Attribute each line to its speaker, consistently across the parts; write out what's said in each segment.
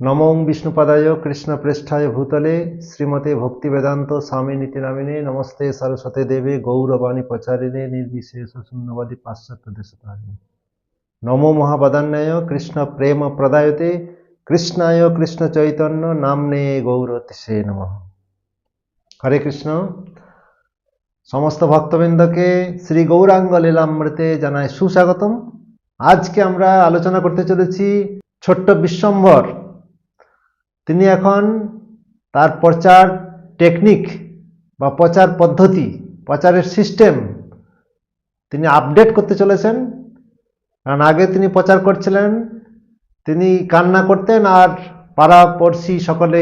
Speaker 1: নমো বিষ্ণুপদায় কৃষ্ণপ্রেষ্ঠায় ভূতলে শ্রীমতে ভক্তিবেদান্ত স্বামিনীতি নামিনে নমস্তে সরস্বতী দেবে গৌরবাণী প্রচারিণে নির্বিশেষ শূন্যবাদী পাশ্চাত্য দেশতারিণে নমো মহাবদান্যায় কৃষ্ণ প্রেম প্রদায়তে কৃষ্ণায় কৃষ্ণ চৈতন্য নামনে গৌরতিষে নমঃ। হরে কৃষ্ণ। সমস্ত ভক্তবৃন্দকে শ্রী গৌরাঙ্গ লীলামৃতে জানাই সুস্বাগতম। আজকে আমরা আলোচনা করতে চলেছি ছোট্ট বিশ্বম্ভর। তিনি এখন তার প্রচার টেকনিক বা প্রচার পদ্ধতি, প্রচারের সিস্টেম তিনি আপডেট করতে চলেছেন। কারণ আগে তিনি প্রচার করছিলেন, তিনি কান্না করতেন আর পাড়া পড়শি সকলে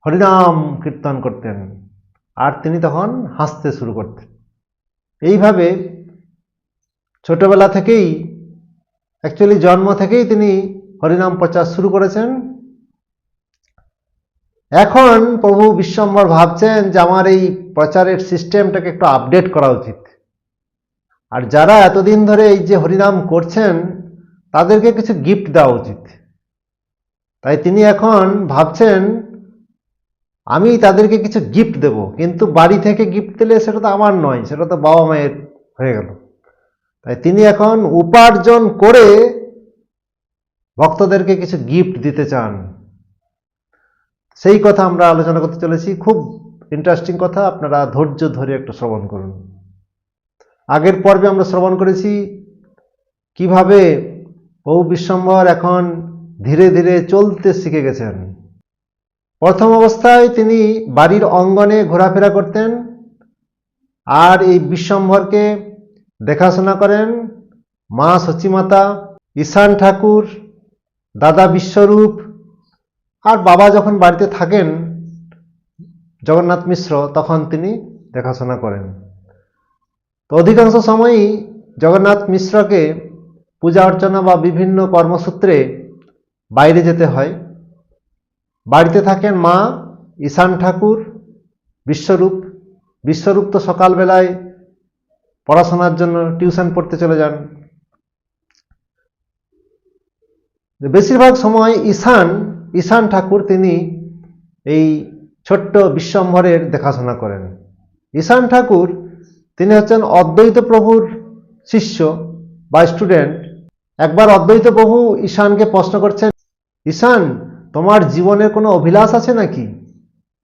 Speaker 1: হরিনাম কীর্তন করতেন, আর তিনি তখন হাসতে শুরু করতেন। এইভাবে ছোটবেলা থেকেই, অ্যাকচুয়ালি জন্ম থেকেই তিনি হরিনাম প্রচার শুরু করেছেন। এখন প্রভু বিশ্বম্ভর ভাবছেন যে আমার এই প্রচারের সিস্টেমটাকে একটু আপডেট করা উচিত, আর যারা এতদিন ধরে এই যে হরিনাম করছেন তাদেরকে কিছু গিফট দেওয়া উচিত। তাই তিনি এখন ভাবছেন আমি তাদেরকে কিছু গিফট দেব, কিন্তু বাড়ি থেকে গিফট দিলে সেটা তো আমার নয়, সেটা তো বাবা মায়ের হয়ে গেল। তাই তিনি এখন উপার্জন করে ভক্তদেরকে কিছু গিফট দিতে চান। সেই কথা আমরা আলোচনা করতে চলেছি। খুব ইন্টারেস্টিং কথা, আপনারা ধৈর্য ধরে একটু শ্রবণ করুন। আগের পর্বে আমরা শ্রবণ করেছি কিভাবে প্রভু বিশ্বম্ভর এখন ধীরে ধীরে চলতে শিখে গেছেন। প্রথম অবস্থায় তিনি বাড়ির অঙ্গনে ঘোরাফেরা করতেন, আর এই বিশ্বম্ভরকে দেখাশোনা করেন মা সচিমাতা, ঈশান ঠাকুর, দাদা বিশ্বরূপ, আর বাবা যখন বাড়িতে থাকেন জগন্নাথ মিশ্র, তখন তিনি দেখাশোনা করেন। তো অধিকাংশ সময়ই জগন্নাথ মিশ্রকে পূজা অর্চনা বা বিভিন্ন কর্মসূত্রে বাইরে যেতে হয়। বাড়িতে থাকেন মা, ঈশান ঠাকুর, বিশ্বরূপ। বিশ্বরূপ তো সকালবেলায় পড়াশোনার জন্য টিউশন পড়তে চলে যান। বেশিরভাগ সময় ঈশান ঠাকুর তিনি এই ছোট্ট বিশ্বম্ভরের দেখাশোনা করেন। ঈশান ঠাকুর তিনি হচ্ছেন অদ্বৈত প্রভুর শিষ্য বা স্টুডেন্ট। একবার অদ্বৈত প্রভু ঈশানকে প্রশ্ন করছেন, ঈশান, তোমার জীবনের কোনো অভিলাষ আছে নাকি?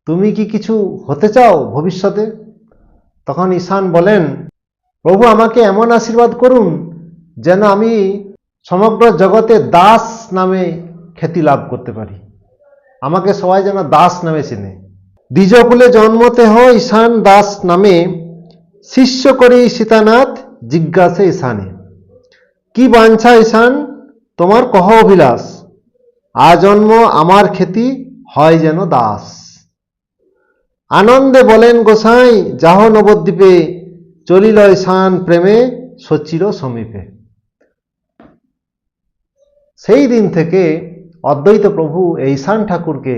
Speaker 1: তুমি কি কিছু হতে চাও ভবিষ্যতে? তখন ঈশান বলেন, প্রভু আমাকে এমন আশীর্বাদ করুন যেন আমি সমগ্র জগতে দাস নামে খ্যাতি লাভ করতে পারি, আমাকে সবাই যেন দাস নামে চেনে। দ্বিজকুলে জন্মতে হয় ঈশান দাস নামে, শিষ্য করি সীতানাথ জিজ্ঞাসে ঈশানে। কি বাঞ্ছা ঈশান তোমার কহ অভিলাষ, আজন্ম আমার খ্যাতি হয় যেন দাস। আনন্দে বলেন গোসাই, যাহ নবদ্বীপে, চলিল ঈশান প্রেমে সচির সমীপে। সেই দিন থেকে অদ্বৈত প্রভু ঈশান ঠাকুরকে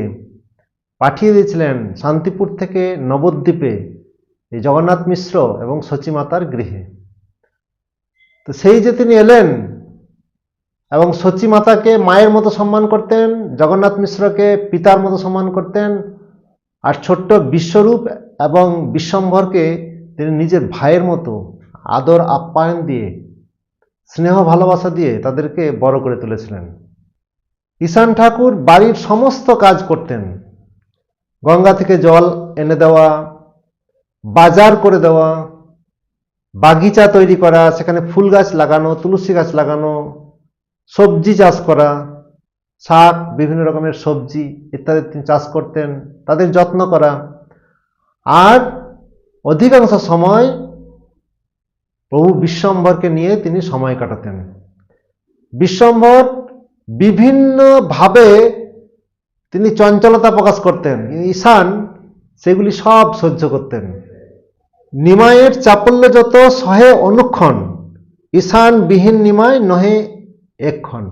Speaker 1: পাঠিয়ে দিয়েছিলেন শান্তিপুর থেকে নবদ্বীপে এই জগন্নাথ মিশ্র এবং সচিমাতার গৃহে। তো সেই যে তিনি এলেন এবং সচিমাতাকে মায়ের মতো সম্মান করতেন, জগন্নাথ মিশ্রকে পিতার মতো সম্মান করতেন, আর ছোট্ট বিশ্বরূপ এবং বিশ্বম্ভরকে তিনি নিজের ভাইয়ের মতো আদর আপ্যায়ন দিয়ে, স্নেহ ভালোবাসা দিয়ে তাদেরকে বড় করে তুলেছিলেন। ঈশান ঠাকুর বাড়ির সমস্ত কাজ করতেন। গঙ্গা থেকে জল এনে দেওয়া, বাজার করে দেওয়া, বাগিচা তৈরি করা, সেখানে ফুল গাছ লাগানো, তুলসী গাছ লাগানো, সবজি চাষ করা, শাক, বিভিন্ন রকমের সবজি ইত্যাদি তিনি চাষ করতেন, তাদের যত্ন করা। আর অধিকাংশ সময় প্রভু বিশ্বম্ভরকে নিয়ে তিনি সময় কাটাতেন। বিশ্বম্ভর বিভিন্নভাবে তিনি চঞ্চলতা প্রকাশ করতেন, ঈশান সেগুলি সব সহ্য করতেন। নিমায়ের চাপল্য যত সহে অনুক্ষণ, ঈশান বিহীন নিমায় নহে এক্ষণ।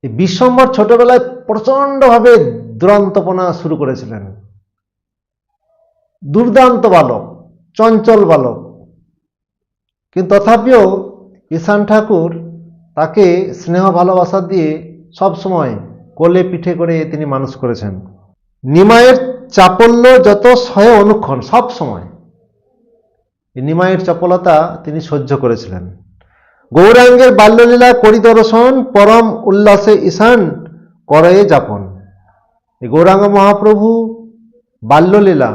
Speaker 1: বিশ্বম্ভর ছোটবেলায় প্রচন্ডভাবে দুরন্তপনা শুরু করেছিলেন। দুর্দান্ত বালক, চঞ্চল বালক, কিন্তু তথাপিও ঈশান ঠাকুর তাকে স্নেহ ভালোবাসা দিয়ে সব সময় কোলে পিঠে করে তিনি মানুষ করেছেন। নিমাইয়ের চাপল্য যত সহে অনুক্ষণ সব সময় এই নিমাইয়ের চপলতা তিনি সহ্য করেছিলেন। গৌরাঙ্গের বাল্যলীলা পরিদর্শন পরম উল্লাসে ঈশান করে যাপন। এই গৌরাঙ্গ মহাপ্রভু বাল্যলীলা,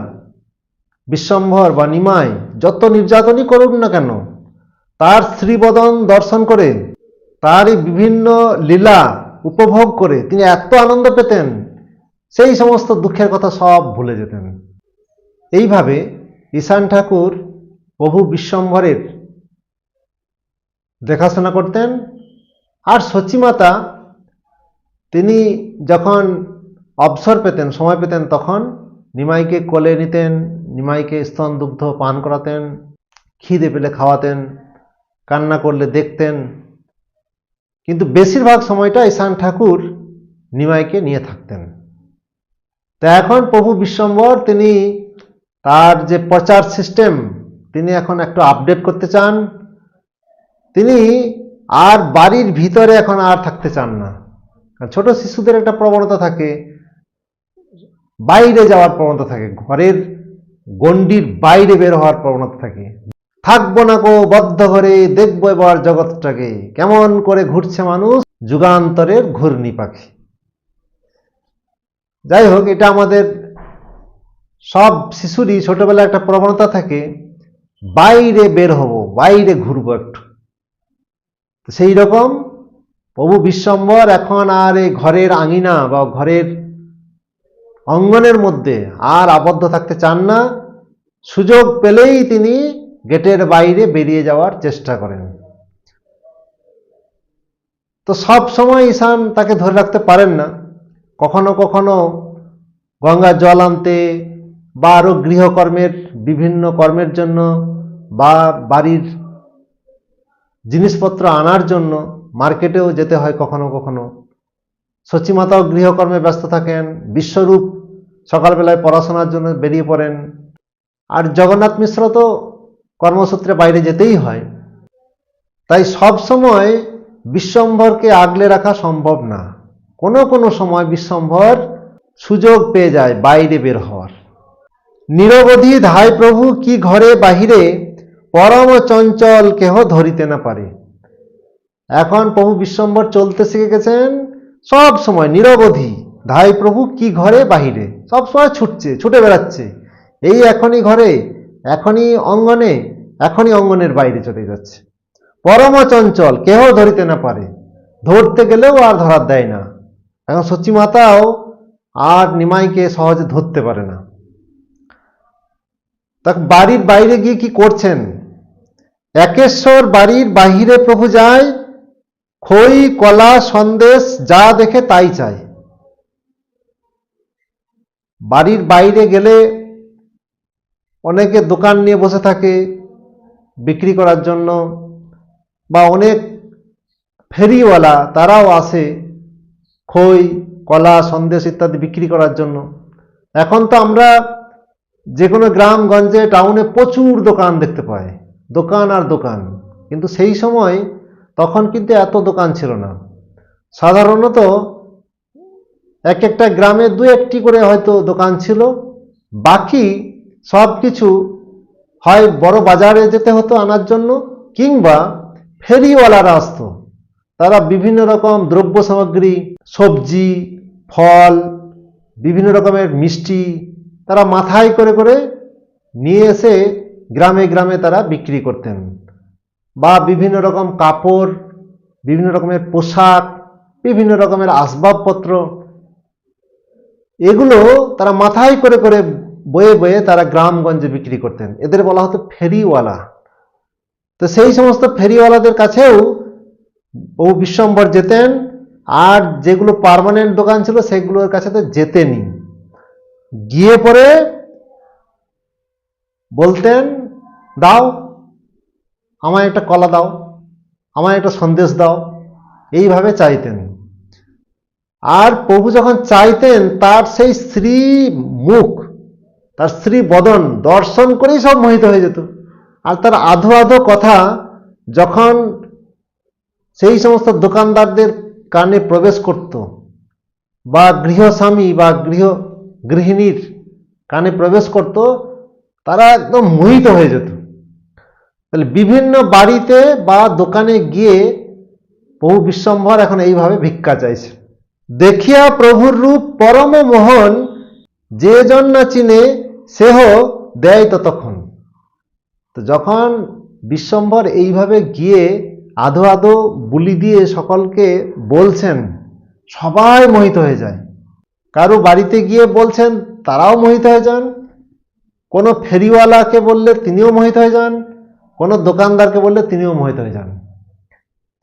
Speaker 1: বিশ্বম্ভর বা নিমাই যত নির্যাতনই করুন না কেন, তার শ্রীবদন দর্শন করে, তার এই বিভিন্ন লীলা উপভোগ করে তিনি এত আনন্দ পেতেন, সেই সমস্ত দুঃখের কথা সব ভুলে যেতেন। এইভাবে ঈশান ঠাকুর প্রভু বিশ্বম্ভরের দেখাশোনা করতেন। আর সচিমাতা তিনি যখন অবসর পেতেন, সময় পেতেন, তখন নিমাইকে কোলে নিতেন, নিমাইকে স্তন দুগ্ধ পান করাতেন, খিদে পেলে খাওয়াতেন, কান্না করলে দেখতেন। কিন্তু বেশিরভাগ সময়টা ঈশান ঠাকুর নিমাইকে নিয়ে থাকতেন। তা এখন প্রভু বিশ্বম্ভর তিনি তার যে প্রচার সিস্টেম তিনি এখন একটু আপডেট করতে চান। তিনি আর বাড়ির ভিতরে এখন আর থাকতে চান না। ছোট শিশুদের একটা প্রবণতা থাকে, বাইরে যাওয়ার প্রবণতা থাকে, ঘরের গণ্ডির বাইরে বের হওয়ার প্রবণতা থাকে। থাকবো না গো বদ্ধ ঘরে, দেখবো এবার জগৎটাকে, কেমন করে ঘুরছে মানুষ যুগান্তরের ঘূর্ণি পাখি। যাই হোক, এটা আমাদের সব শিশুরই ছোটবেলায় একটা প্রবণতা থাকে, বাইরে বের হব, বাইরে ঘুরবো একটু। সেই রকম প্রভু বিশ্বম্ভর এখন আর এই ঘরের আঙিনা বা ঘরের অঙ্গনের মধ্যে আর আবদ্ধ থাকতে চান না। সুযোগ পেলেই তিনি গেটের বাইরে বেরিয়ে যাওয়ার চেষ্টা করেন। তো সব সময় ঈশান তাকে ধরে রাখতে পারেন না। কখনো কখনো গঙ্গার জল আনতে বা আরও গৃহকর্মের বিভিন্ন কর্মের জন্য বা বাড়ির জিনিসপত্র আনার জন্য মার্কেটেও যেতে হয় কখনো কখনো। সচিমাতাও গৃহকর্মে ব্যস্ত থাকেন, বিশ্বরূপ সকালবেলায় পড়াশোনার জন্য বেরিয়ে পড়েন, আর জগন্নাথ মিশ্র তো কর্মসূত্রে বাইরে যেতেই হয়। তাই সব সময় বিশ্বম্ভরকে আগলে রাখা সম্ভব না। কোনো কোনো সময় বিশ্বম্ভর সুযোগ পেয়ে যায় বাইরে বের হওয়ার। নিরবধি ধায় প্রভু কি ঘরে বাহিরে, পরম চঞ্চল কেহ ধরিতে না পারে। এখন প্রভু বিশ্বম্ভর চলতে শিখে গেছেন সব সময় নিরবধি। ধায় প্রভু কি ঘরে বাহিরে, সব সময় ছুটছে, ছুটে বেড়াচ্ছে। এই এখনই ঘরে, এখনই অঙ্গনে, এখনই অঙ্গনের বাইরে চলে যাচ্ছে। পরম চঞ্চল কেহ ধরিতে না পারে, ধরতে গেলেও আর ধরার দেয় না। এখন সচিমাতাও আর নিমাইকে সহজে ধরতে পারে না। তা বাড়ির বাইরে গিয়ে কি করছেন? একেশ্বর বাড়ির বাহিরে প্রভু যায়, খই কলা সন্দেশ যা দেখে তাই চায়। বাড়ির বাইরে গেলে অনেকে দোকান নিয়ে বসে থাকে বিক্রি করার জন্য, বা অনেক ফেরিওয়ালা তারাও আসে খই কলা সন্দেশ ইত্যাদি বিক্রি করার জন্য। এখন তো আমরা যে কোনো গ্রামগঞ্জে টাউনে প্রচুর দোকান দেখতে পাই, দোকান আর দোকান। কিন্তু সেই সময় তখন কিন্তু এত দোকান ছিল না। সাধারণত এক একটা গ্রামে দু একটি করে হয়তো দোকান ছিল, বাকি সব কিছু হয় বড় বাজারে যেতে হতো আনার জন্য, কিংবা ফেরিওয়ালারা আসতো। তারা বিভিন্ন রকম দ্রব্য সামগ্রী, সবজি, ফল, বিভিন্ন রকমের মিষ্টি তারা মাথায় করে করে নিয়ে এসে গ্রামে গ্রামে তারা বিক্রি করতেন। বা বিভিন্ন রকম কাপড়, বিভিন্ন রকমের পোশাক, বিভিন্ন রকমের আসবাবপত্র, এগুলো তারা মাথায় করে করে বয়ে বয়ে তারা গ্রামগঞ্জে বিক্রি করতেন। এদের বলা হতো ফেরিওয়ালা। তো সেই সমস্ত ফেরিওয়ালাদের কাছেও বহু বিশ্বম্ভর যেতেন, আর যেগুলো পার্মানেন্ট দোকান ছিল সেগুলোর কাছে তো যেতেনই। গিয়ে পরে বলতেন, দাও আমায় একটা কলা দাও, আমায় একটা সন্দেশ দাও, এইভাবে চাইতেন। আর প্রভু যখন চাইতেন তার সেই শ্রী মুখ, তার শ্রী বদন দর্শন করেই সব মোহিত হয়ে যেত। আর তার আধো আধো কথা যখন সেই সমস্ত দোকানদারদের কানে প্রবেশ করত, বা গৃহস্বামী বা গৃহিণীর কানে প্রবেশ করত, তারা একদম মোহিত হয়ে যেত। তাহলে বিভিন্ন বাড়িতে বা দোকানে গিয়ে প্রভু বিশ্বম্ভর এখন এইভাবে ভিক্ষা চাইছে। দেখিয়া প্রভুর রূপ পরম মোহন, যে জন না চিনে সেহ দেয় ততক্ষণ। তো যখন বিশ্বম্ভর এইভাবে গিয়ে আধো আধো বুলি দিয়ে সকলকে বলছেন, সবাই মোহিত হয়ে যায়। কারো বাড়িতে গিয়ে বলছেন, তারাও মোহিত হয়ে যান। কোনো ফেরিওয়ালাকে বললে তিনিও মোহিত হয়ে যান, কোনো দোকানদারকে বললে তিনিও মোহিত হয়ে যান।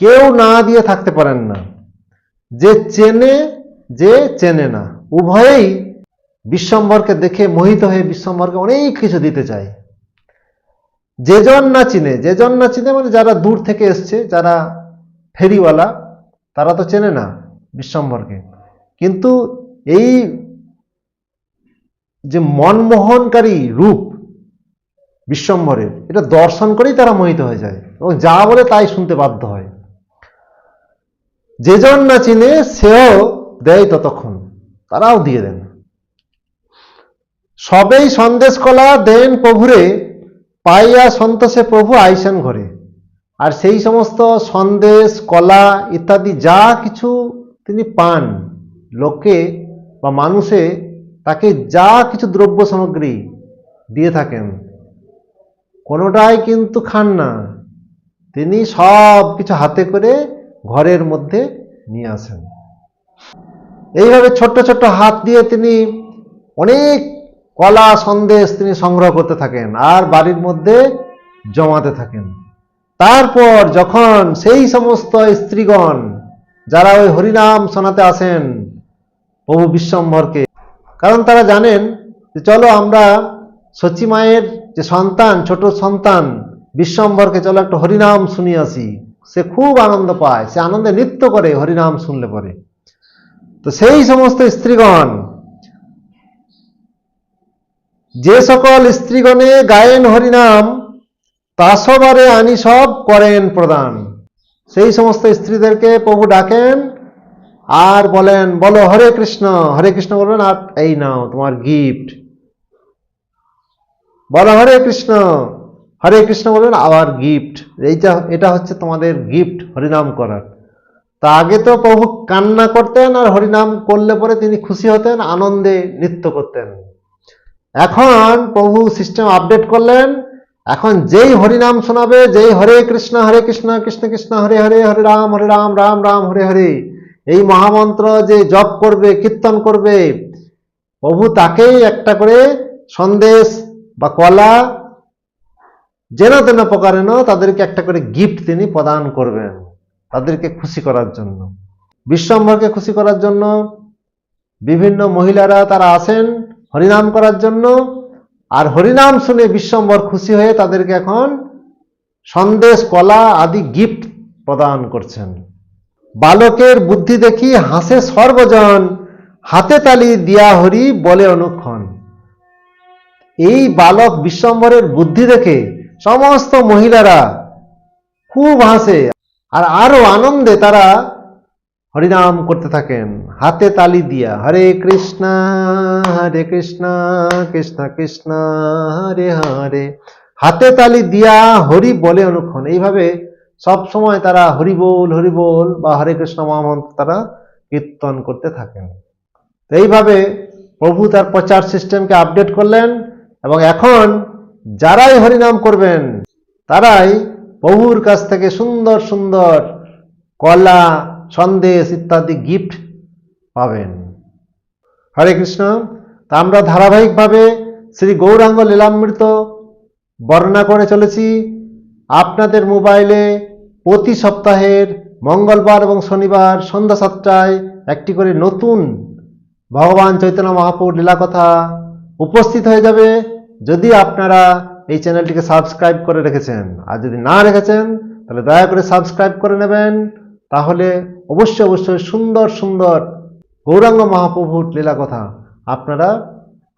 Speaker 1: কেউ না দিয়ে থাকতে পারেন না। যে চেনে, যে চেনে না, উভয়েই বিশ্বম্ভরকে দেখে মোহিত হয়ে বিশ্বম্ভরকে অনেক কিছু দিতে চায়। যেজন না চিনে, যেজন না চিনে মানে যারা দূর থেকে এসছে, যারা ফেরিওয়ালা, তারা তো চেনে না বিশ্বম্ভরকে, কিন্তু এই যে মনমোহনকারী রূপ বিশ্বম্ভরের, এটা দর্শন করেই তারা মোহিত হয়ে যায় এবং যা বলে তাই শুনতে বাধ্য হয়। যেজন না চিনে সেও দেয় ততক্ষণ, তারাও দিয়ে দেন। সবেই সন্দেশ কলা দেন প্রভুরে, পাইয়া সন্তোষে প্রভু আইসেন ঘরে। আর সেই সমস্ত সন্দেশ, কলা ইত্যাদি যা কিছু তিনি পান, লোকে বা মানুষে তাকে যা কিছু দ্রব্য সামগ্রী দিয়ে থাকেন, কোনোটাই কিন্তু খান না। তিনি সব কিছু হাতে করে ঘরের মধ্যে নিয়ে আসেন। এইভাবে ছোট্ট ছোট্ট হাত দিয়ে তিনি অনেক কলা সন্দেশ তিনি সংগ্রহ করতে থাকেন আর বাড়ির মধ্যে জমাতে থাকেন। তারপর যখন সেই সমস্ত স্ত্রীগণ যারা ওই হরিনাম শোনাতে আসেন প্রভু বিশ্বম্ভরকে, কারণ তারা জানেন যে চলো আমরা সচী মায়ের যে সন্তান, ছোট সন্তান বিশ্বম্ভরকে চলো একটু হরিনাম শুনিয়ে আসি, সে খুব আনন্দ পায়, সে আনন্দে নৃত্য করে হরিনাম শুনলে পরে। তো সেই সমস্ত স্ত্রীগণ, যে সকল স্ত্রীগণে গায়েন হরিনাম, তাসবারে আনি সব করেন প্রদান। সেই সমস্ত স্ত্রীদেরকে প্রভু ডাকেন আর বলেন, বলো হরে কৃষ্ণ, হরে কৃষ্ণ বলবেন, আর এই নাও তোমার গিফট। বলো হরে কৃষ্ণ, হরে কৃষ্ণ বলবেন, আবার গিফট। এটা হচ্ছে তোমাদের গিফট হরিনাম করার। তা আগে তো প্রভু কান্না করতেন আর হরিনাম করলে পরে তিনি খুশি হতেন, আনন্দে নৃত্য করতেন। এখন প্রভু সিস্টেম আপডেট করলেন, এখন যেই হরিনাম শোনাবে, যেই হরে কৃষ্ণ কৃষ্ণ কৃষ্ণ হরে হরে, হরে রাম রাম রাম হরে হরে, এই মহামন্ত্র যে জপ করবে, কীর্তন করবে, প্রভু তাকেই একটা করে সন্দেশ বা কলা যেন তেন প্রকারেণ তাদেরকে একটা করে গিফট তিনি প্রদান করবেন, তাদেরকে খুশি করার জন্য। বিশ্বম্ভরকে খুশি করার জন্য বিভিন্ন মহিলারা তারা আসেন হরিনাম করার জন্য, আর হরিনাম শুনে বিশ্বম্ভর খুশি হয়ে তাদেরকে এখন সন্দেশ, কলা আদি গিফট প্রদান করছেন। বালকের বুদ্ধি দেখি হাসে সর্বজন, হাতে তালি দিয়া হরি বলে অনুক্ষণ। এই বালক বিশ্বম্ভরের বুদ্ধি দেখে সমস্ত মহিলারা খুব হাসে আর আরো আনন্দে তারা হরিনাম করতে থাকেন হাতে তালি দিয়া, হরে কৃষ্ণ কৃষ্ণ কৃষ্ণ হরে হরে, হাতে তালি দিয়া হরি বলে অনুক্ষণ। এইভাবে সব সময় তারা হরি বল বা হরে কৃষ্ণ মহামন্ত্র তারা কীর্তন করতে থাকেন। এইভাবে প্রভু তার প্রচার সিস্টেমকে আপডেট করলেন এবং এখন যারাই হরিনাম করবেন তারাই প্রভুর কাছ থেকে সুন্দর সুন্দর কলা, সন্দেশ ইত্যাদি গিফট পাবেন। হরে কৃষ্ণ। তা আমরা ধারাবাহিকভাবে শ্রী গৌরাঙ্গ লীলামৃত বর্ণনা করে চলেছি। আপনাদের মোবাইলে প্রতি সপ্তাহের মঙ্গলবার এবং শনিবার সন্ধ্যা 7টায় একটি করে নতুন ভগবান চৈতন্য মহাপ্রভুর লীলাকথা উপস্থিত হয়ে যাবে। যদি আপনারা এই চ্যানেলটিকে সাবস্ক্রাইব করে রেখেছেন, আর যদি না রেখেছেন তাহলে দয়া করে সাবস্ক্রাইব করে নেবেন। তাহলে অবশ্যই সুন্দর সুন্দর গৌরাঙ্গ মহাপ্রভুর লীলাকথা আপনারা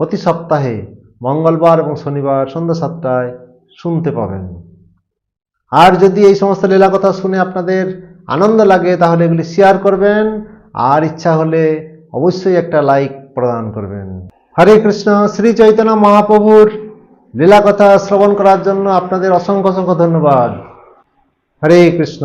Speaker 1: প্রতি সপ্তাহে মঙ্গলবার এবং শনিবার সন্ধ্যা 7টায় শুনতে পাবেন। আর যদি এই সমস্ত লীলাকথা শুনে আপনাদের আনন্দ লাগে তাহলে এগুলি শেয়ার করবেন, আর ইচ্ছা হলে অবশ্যই একটা লাইক প্রদান করবেন। হরে কৃষ্ণ। শ্রী চৈতন্য মহাপ্রভুর লীলা কথা শ্রবণ করার জন্য আপনাদের অসংখ্য অসংখ্য ধন্যবাদ। হরে কৃষ্ণ।